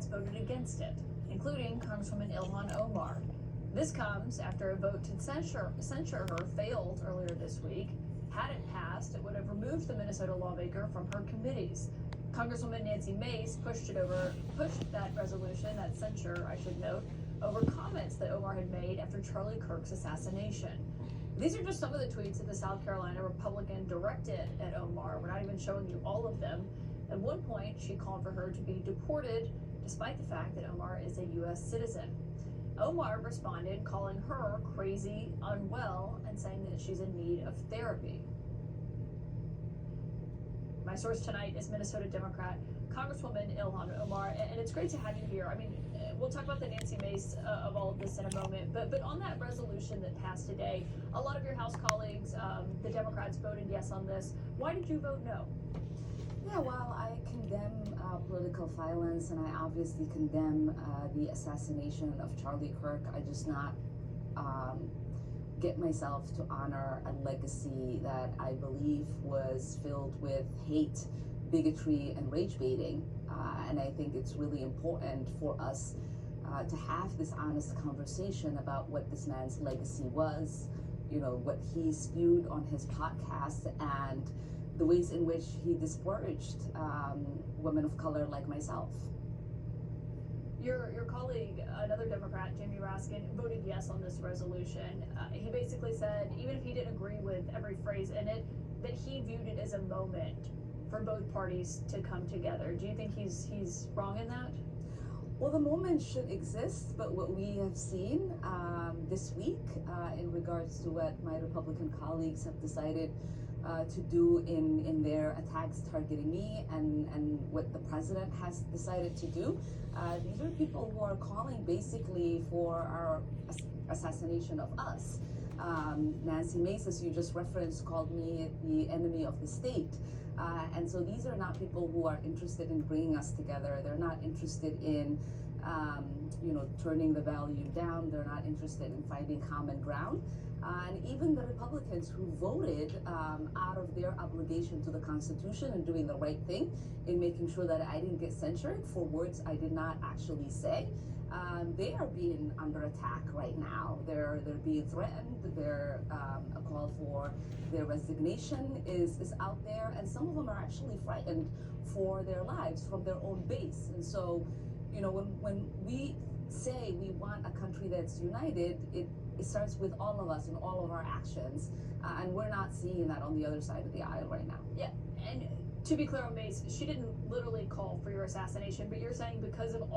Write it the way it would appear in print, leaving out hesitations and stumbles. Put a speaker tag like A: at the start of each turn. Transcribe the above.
A: voted against it, including Congresswoman Ilhan Omar. This comes after a vote to censure her failed earlier this week. Had it passed, it would have removed the Minnesota lawmaker from her committees. Congresswoman Nancy Mace pushed that resolution, that censure, I should note, over comments that Omar had made after Charlie Kirk's assassination. These are just some of the tweets that the South Carolina Republican directed at Omar. We're not even showing you all of them. At one point, she called for her to be deported, despite the fact that Omar is a U.S. citizen. Omar responded, calling her crazy, unwell, and saying that she's in need of therapy. My source tonight is Minnesota Democrat Congresswoman Ilhan Omar, and it's great to have you here. I mean, we'll talk about the Nancy Mace of all of this in a moment, but on that resolution that passed today, a lot of your House colleagues, the Democrats, voted yes on this. Why did you vote no?
B: Yeah, well, I condemn political violence, and I obviously condemn the assassination of Charlie Kirk. I just not get myself to honor a legacy that I believe was filled with hate, bigotry, and rage baiting. And I think it's really important for us to have this honest conversation about what this man's legacy was, you know, what he spewed on his podcast, and the ways in which he disparaged women of color like myself.
A: Your colleague, another Democrat, Jamie Raskin, voted yes on this resolution. He basically said, even if he didn't agree with every phrase in it, that he viewed it as a moment for both parties to come together. Do you think he's wrong in that?
B: Well, the moment should exist, but what we have seen this week in regards to what my Republican colleagues have decided to do in their attacks targeting me and what the president has decided to do, these are people who are calling basically for our assassination of us. Nancy Mace, as you just referenced, called me the enemy of the state. And so these are not people who are interested in bringing us together. They're not interested in turning the value down. They're not interested in finding common ground. And even the Republicans who voted out of their obligation to the Constitution and doing the right thing in making sure that I didn't get censured for words I did not actually say, they are being under attack right now. They're being threatened. A call for their resignation is out there, and some of them are actually frightened for their lives from their own base. And so, you know, when we say we want a country that's united, it starts with all of us and all of our actions, and we're not seeing that on the other side of the aisle right now.
A: Yeah, and to be clear on Mace, she didn't literally call for your assassination, but you're saying because of